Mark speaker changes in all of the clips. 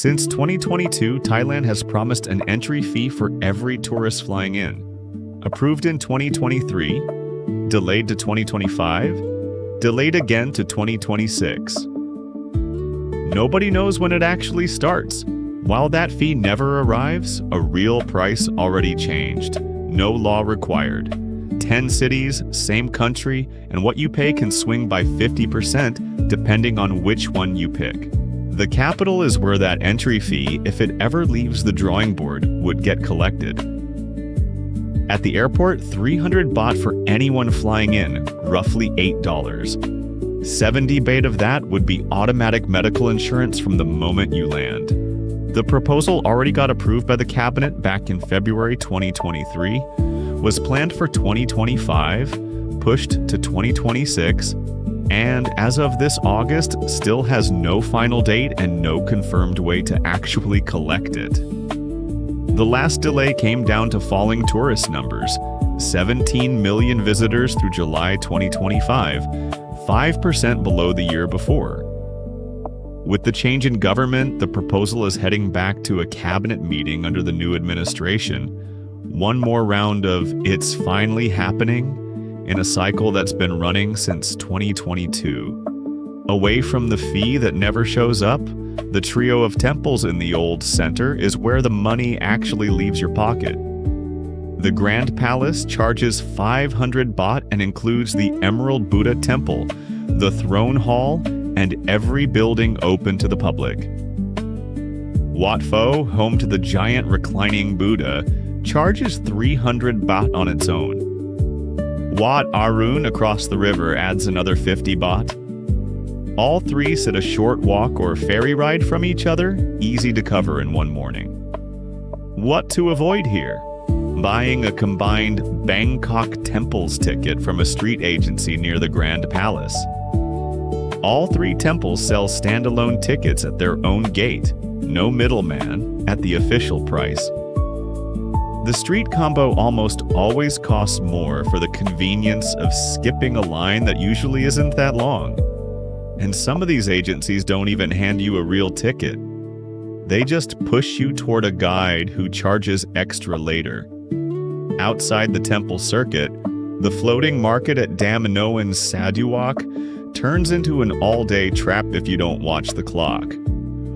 Speaker 1: Since 2022, Thailand has promised an entry fee for every tourist flying in. Approved in 2023, delayed to 2025, delayed again to 2026. Nobody knows when it actually starts. While that fee never arrives, a real price already changed. No law required. 10 cities, same country, and what you pay can swing by 50% depending on which one you pick. The capital is where that entry fee, if it ever leaves the drawing board, would get collected. At the airport, 300 baht for anyone flying in, roughly $8. 70 baht of that would be automatic medical insurance from the moment you land. The proposal already got approved by the cabinet back in February 2023, was planned for 2025, pushed to 2026, and as of this August, still has no final date and no confirmed way to actually collect it. The last delay came down to falling tourist numbers, 17 million visitors through July 2025, 5% below the year before. With the change in government, the proposal is heading back to a cabinet meeting under the new administration. One more round of "it's finally happening" in a cycle that's been running since 2022. Away from the fee that never shows up, the trio of temples in the old center is where the money actually leaves your pocket. The Grand Palace charges 500 baht and includes the Emerald Buddha Temple, the Throne Hall, and every building open to the public. Wat Pho, home to the giant reclining Buddha, charges 300 baht on its own. Wat Arun across the river adds another 50 baht. All three sit a short walk or ferry ride from each other, easy to cover in one morning. What to avoid here? Buying a combined Bangkok temples ticket from a street agency near the Grand Palace. All three temples sell standalone tickets at their own gate, no middleman, at the official price. The street combo almost always costs more for the convenience of skipping a line that usually isn't that long. And some of these agencies don't even hand you a real ticket. They just push you toward a guide who charges extra later. Outside the temple circuit, the floating market at Dam Noen's Saduak turns into an all-day trap if you don't watch the clock.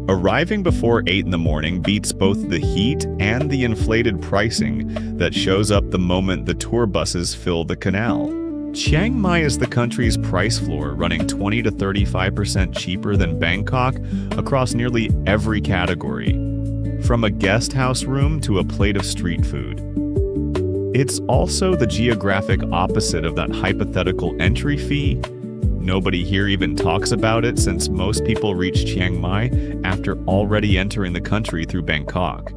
Speaker 1: Arriving before 8 in the morning beats both the heat and the inflated pricing that shows up the moment the tour buses fill the canal. Chiang Mai is the country's price floor, running 20 to 35% cheaper than Bangkok across nearly every category, from a guest house room to a plate of street food. It's also the geographic opposite of that hypothetical entry fee. Nobody here even talks about it since most people reach Chiang Mai after already entering the country through Bangkok.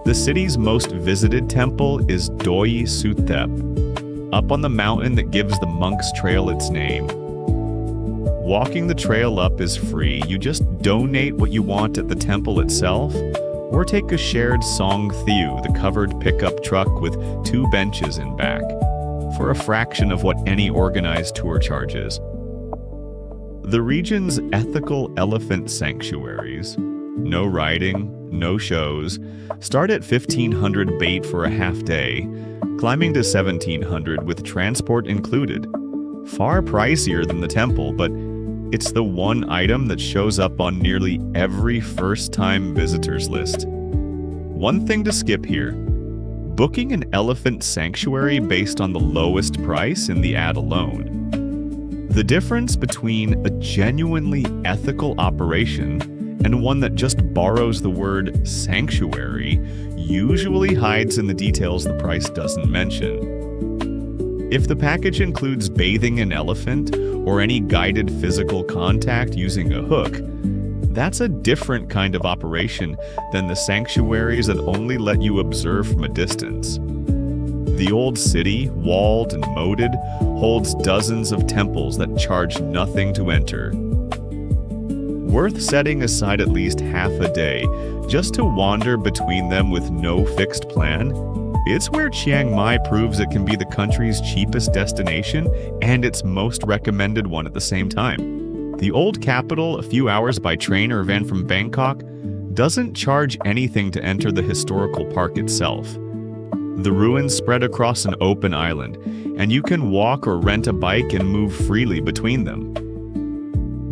Speaker 1: The city's most visited temple is Doi Suthep, up on the mountain that gives the Monk's Trail its name. Walking the trail up is free. You just donate what you want at the temple itself, or take a shared Song Thieu, the covered pickup truck with 2 benches in back, for a fraction of what any organized tour charges. The region's ethical elephant sanctuaries, no riding, no shows, start at 1,500 baht for a half day, climbing to 1,700 with transport included. Far pricier than the temple, but it's the one item that shows up on nearly every first-time visitors list. One thing to skip here: booking an elephant sanctuary based on the lowest price in the ad alone. The difference between a genuinely ethical operation and one that just borrows the word sanctuary usually hides in the details the price doesn't mention. If the package includes bathing an elephant or any guided physical contact using a hook, that's a different kind of operation than the sanctuaries that only let you observe from a distance. The old city, walled and moated, holds dozens of temples that charge nothing to enter. Worth setting aside at least half a day just to wander between them with no fixed plan. It's where Chiang Mai proves it can be the country's cheapest destination and its most recommended one at the same time. The old capital, a few hours by train or van from Bangkok, doesn't charge anything to enter the historical park itself. The ruins spread across an open island, and you can walk or rent a bike and move freely between them.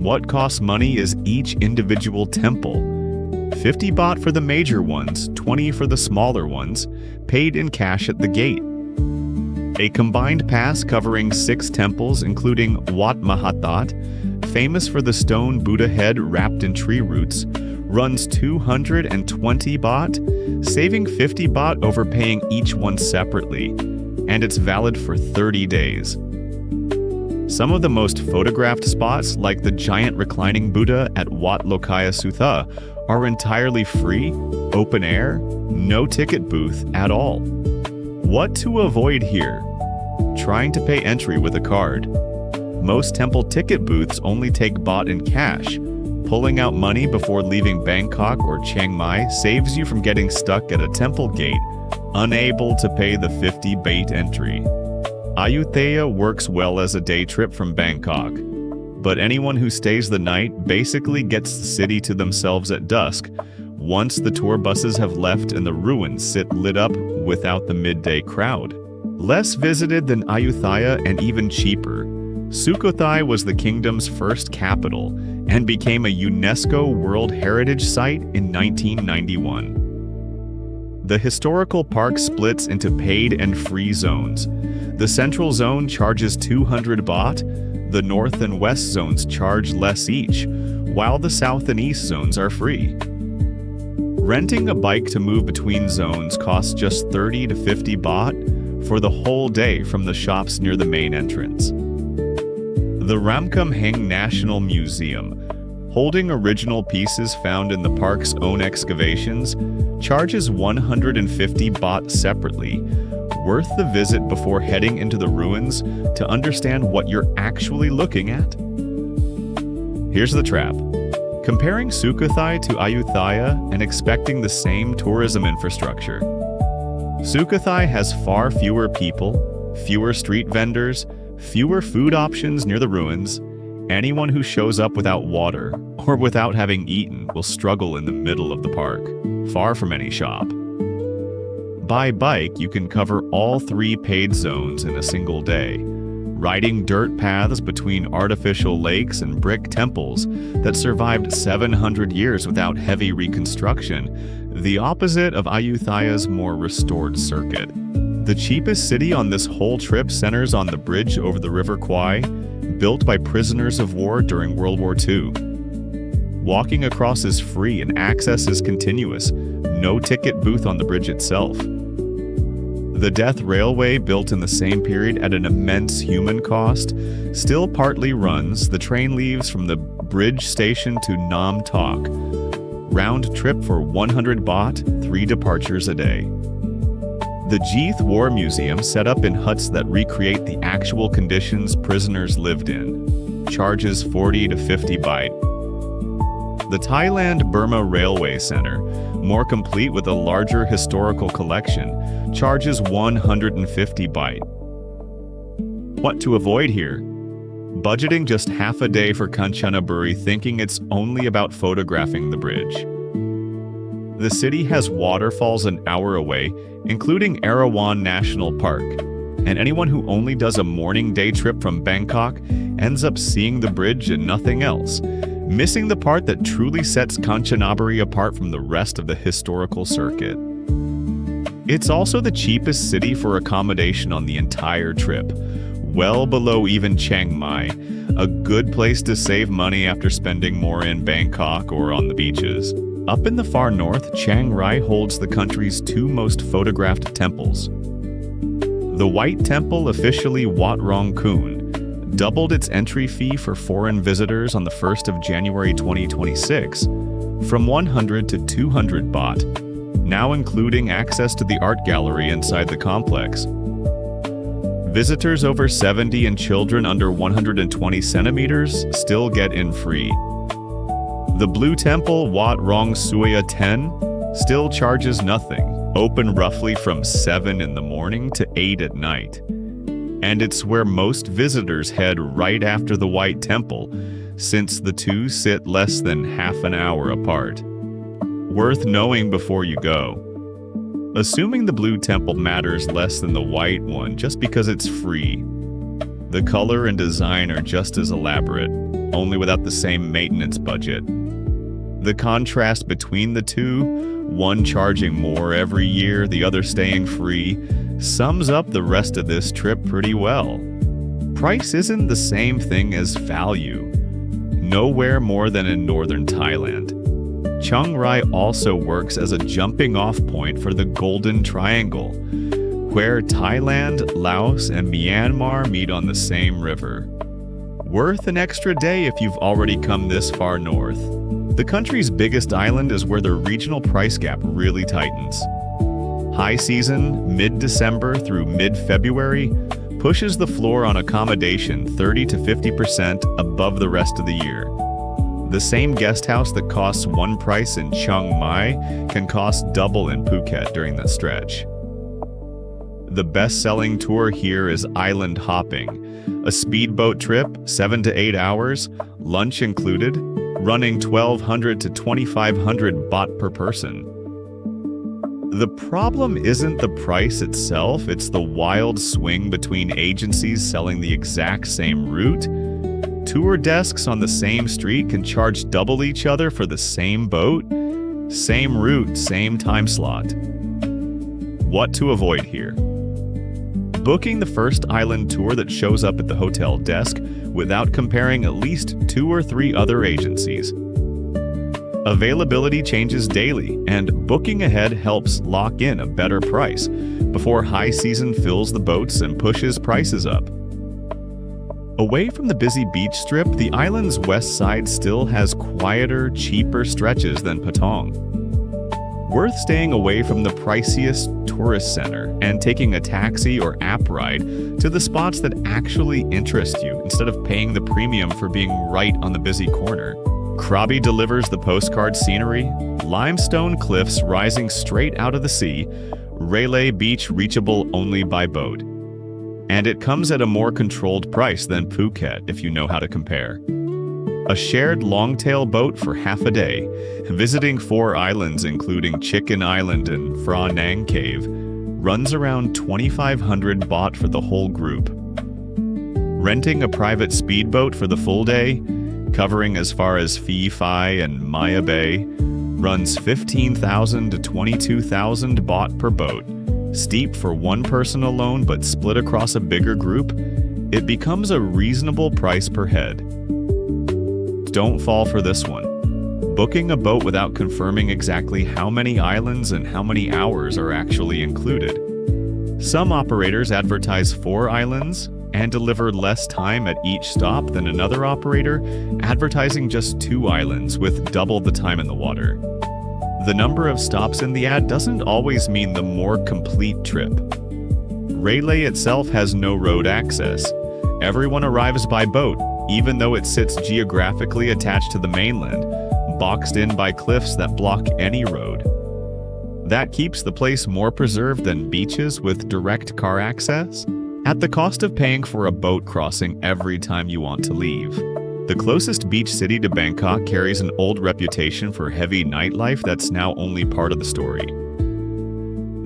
Speaker 1: What costs money is each individual temple. 50 baht for the major ones, 20 for the smaller ones, paid in cash at the gate. A combined pass covering 6 temples, including Wat Mahathat, famous for the stone Buddha head wrapped in tree roots, runs 220 baht, saving 50 baht overpaying each one separately, and it's valid for 30 days. Some of the most photographed spots, like the giant reclining Buddha at Wat Lokaya Sutha, are entirely free, open air, no ticket booth at all. What to avoid here? Trying to pay entry with a card. Most temple ticket booths only take baht in cash. Pulling out money before leaving Bangkok or Chiang Mai saves you from getting stuck at a temple gate, unable to pay the 50 baht entry. Ayutthaya works well as a day trip from Bangkok, but anyone who stays the night basically gets the city to themselves at dusk, once the tour buses have left and the ruins sit lit up without the midday crowd. Less visited than Ayutthaya and even cheaper, Sukhothai was the kingdom's first capital and became a UNESCO World Heritage Site in 1991. The historical park splits into paid and free zones. The central zone charges 200 baht, the north and west zones charge less each, while the south and east zones are free. Renting a bike to move between zones costs just 30 to 50 baht for the whole day from the shops near the main entrance. The Ramkhamhaeng National Museum, holding original pieces found in the park's own excavations, charges 150 baht separately, worth the visit before heading into the ruins to understand what you're actually looking at. Here's the trap. Comparing Sukhothai to Ayutthaya and expecting the same tourism infrastructure. Sukhothai has far fewer people, fewer street vendors, fewer food options near the ruins. Anyone who shows up without water or without having eaten will struggle in the middle of the park, far from any shop. By bike, you can cover all 3 paid zones in a single day, riding dirt paths between artificial lakes and brick temples that survived 700 years without heavy reconstruction, the opposite of Ayutthaya's more restored circuit. The cheapest city on this whole trip centers on the bridge over the River Kwai, built by prisoners of war during World War II. Walking across is free and access is continuous, no ticket booth on the bridge itself. The Death Railway, built in the same period at an immense human cost, still partly runs. The train leaves from the bridge station to Nam Tok. Round trip for 100 baht, 3 departures a day. The Jeeth War Museum, set up in huts that recreate the actual conditions prisoners lived in, charges 40 to 50 baht. The Thailand-Burma Railway Center, more complete with a larger historical collection, charges 150 baht. What to avoid here? Budgeting just half a day for Kanchanaburi, thinking it's only about photographing the bridge. The city has waterfalls an hour away, including Erawan National Park, and anyone who only does a morning day trip from Bangkok ends up seeing the bridge and nothing else, missing the part that truly sets Kanchanaburi apart from the rest of the historical circuit. It's also the cheapest city for accommodation on the entire trip, well below even Chiang Mai, a good place to save money after spending more in Bangkok or on the beaches. Up in the far north, Chiang Rai holds the country's 2 most photographed temples. The White Temple, officially Wat Rong Kun, doubled its entry fee for foreign visitors on the 1st of January 2026 from 100 to 200 baht, now including access to the art gallery inside the complex. Visitors over 70 and children under 120 centimeters still get in free. The Blue Temple, Wat Rong Suya 10, still charges nothing, open roughly from 7 in the morning to 8 at night. And it's where most visitors head right after the White Temple, since the two sit less than half an hour apart. Worth knowing before you go. Assuming the blue temple matters less than the white one just because it's free. The color and design are just as elaborate, only without the same maintenance budget. The contrast between the two, one charging more every year, the other staying free, sums up the rest of this trip pretty well. Price isn't the same thing as value. Nowhere more than in northern Thailand. Chiang Rai also works as a jumping-off point for the Golden Triangle, where Thailand, Laos, and Myanmar meet on the same river. Worth an extra day if you've already come this far north. The country's biggest island is where the regional price gap really tightens. High season, mid-December through mid-February, pushes the floor on accommodation 30 to 50% above the rest of the year. The same guest house that costs one price in Chiang Mai can cost double in Phuket during that stretch. The best-selling tour here is island hopping, a speedboat trip, 7 to 8 hours, lunch included, running 1,200 to 2,500 baht per person. The problem isn't the price itself, it's the wild swing between agencies selling the exact same route. Tour desks on the same street can charge double each other for the same boat, same route, same time slot. What to avoid here? Booking the first island tour that shows up at the hotel desk without comparing at least 2 or 3 other agencies. Availability changes daily, and booking ahead helps lock in a better price before high season fills the boats and pushes prices up. Away from the busy beach strip, the island's west side still has quieter, cheaper stretches than Patong. Worth staying away from the priciest tourist center and taking a taxi or app ride to the spots that actually interest you instead of paying the premium for being right on the busy corner. Krabi delivers the postcard scenery, limestone cliffs rising straight out of the sea, Railay Beach reachable only by boat. And it comes at a more controlled price than Phuket if you know how to compare. A shared longtail boat for half a day, visiting 4 islands including Chicken Island and Phra Nang Cave, runs around 2,500 baht for the whole group. Renting a private speedboat for the full day, covering as far as Phi Phi and Maya Bay, runs 15,000 to 22,000 baht per boat. Steep for one person alone but split across a bigger group, it becomes a reasonable price per head. Don't fall for this one. Booking a boat without confirming exactly how many islands and how many hours are actually included. Some operators advertise 4 islands and deliver less time at each stop than another operator, advertising just 2 islands with double the time in the water. The number of stops in the ad doesn't always mean the more complete trip. Railay itself has no road access. Everyone arrives by boat, even though it sits geographically attached to the mainland, boxed in by cliffs that block any road. That keeps the place more preserved than beaches with direct car access, at the cost of paying for a boat crossing every time you want to leave. The closest beach city to Bangkok carries an old reputation for heavy nightlife that's now only part of the story.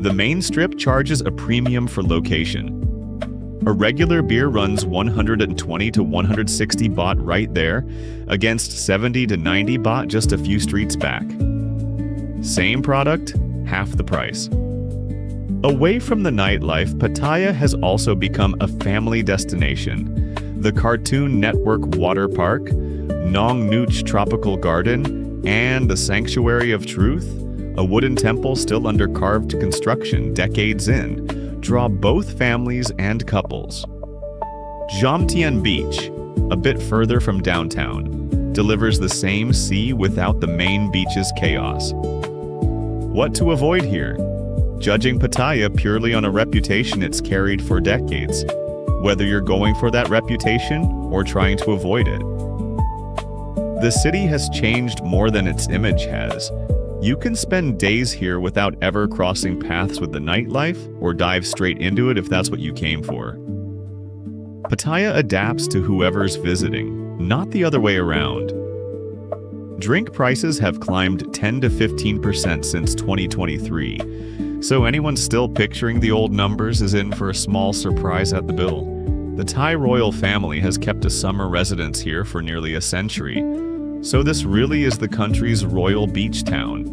Speaker 1: The main strip charges a premium for location. A regular beer runs 120 to 160 baht right there, against 70 to 90 baht just a few streets back. Same product, half the price. Away from the nightlife, Pattaya has also become a family destination. The Cartoon Network Water Park, Nong Nooch Tropical Garden, and the Sanctuary of Truth, a wooden temple still under carved construction decades in, draw both families and couples. Jomtien Beach, a bit further from downtown, delivers the same sea without the main beach's chaos. What to avoid here? Judging Pattaya purely on a reputation it's carried for decades, whether you're going for that reputation or trying to avoid it. The city has changed more than its image has. You can spend days here without ever crossing paths with the nightlife or dive straight into it if that's what you came for. Pattaya adapts to whoever's visiting, not the other way around. Drink prices have climbed 10 to 15% since 2023, so anyone still picturing the old numbers is in for a small surprise at the bill. The Thai royal family has kept a summer residence here for nearly a century, so this really is the country's royal beach town.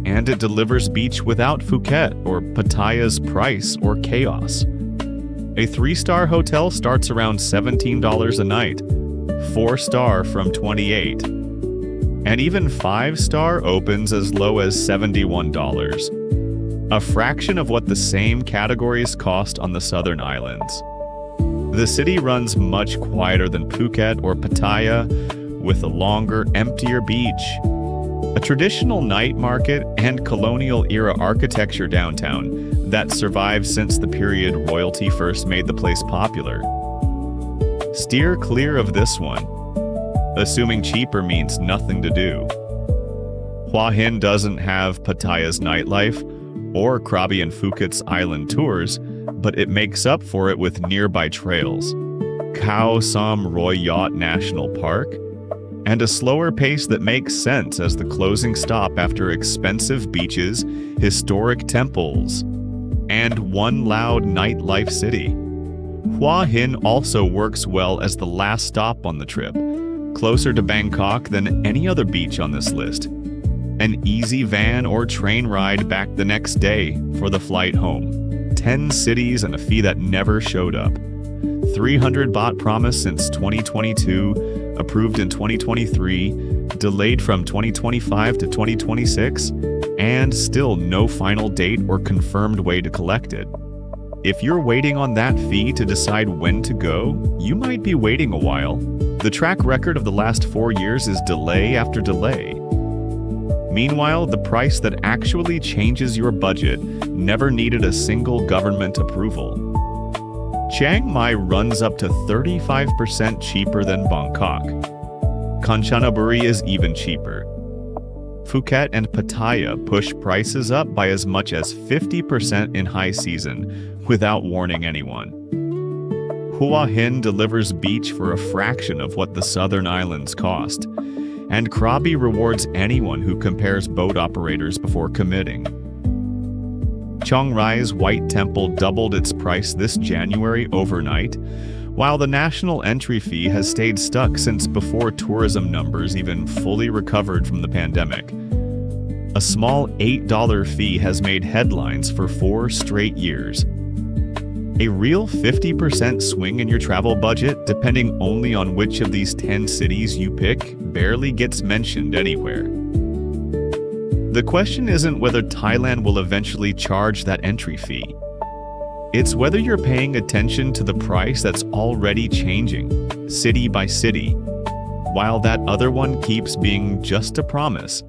Speaker 1: And it delivers beach without Phuket or Pattaya's price or chaos. A 3-star hotel starts around $17 a night, 4-star from $28, and even 5-star opens as low as $71, a fraction of what the same categories cost on the southern islands. The city runs much quieter than Phuket or Pattaya, with a longer, emptier beach, a traditional night market, and colonial-era architecture downtown that survived since the period royalty first made the place popular. Steer clear of this one, assuming cheaper means nothing to do. Hua Hin doesn't have Pattaya's nightlife or Krabi and Phuket's island tours, but it makes up for it with nearby trails, Khao Sam Roy Yacht National Park, and a slower pace that makes sense as the closing stop after expensive beaches, historic temples, and one loud nightlife city. Hua Hin also works well as the last stop on the trip, closer to Bangkok than any other beach on this list. An easy van or train ride back the next day for the flight home. 10 cities and a fee that never showed up. 300 baht promised since 2022, approved in 2023, delayed from 2025 to 2026, and still no final date or confirmed way to collect it. If you're waiting on that fee to decide when to go, you might be waiting a while. The track record of the last 4 years is delay after delay. Meanwhile, the price that actually changes your budget never needed a single government approval. Chiang Mai runs up to 35% cheaper than Bangkok. Kanchanaburi is even cheaper. Phuket and Pattaya push prices up by as much as 50% in high season without warning anyone. Hua Hin delivers beach for a fraction of what the southern islands cost, and Krabi rewards anyone who compares boat operators before committing. Chiang Rai's White Temple doubled its price this January overnight, while the national entry fee has stayed stuck since before tourism numbers even fully recovered from the pandemic. A small $8 fee has made headlines for 4 straight years. A real 50% swing in your travel budget, depending only on which of these 10 cities you pick, barely gets mentioned anywhere. The question isn't whether Thailand will eventually charge that entry fee. It's whether you're paying attention to the price that's already changing, city by city, while that other one keeps being just a promise,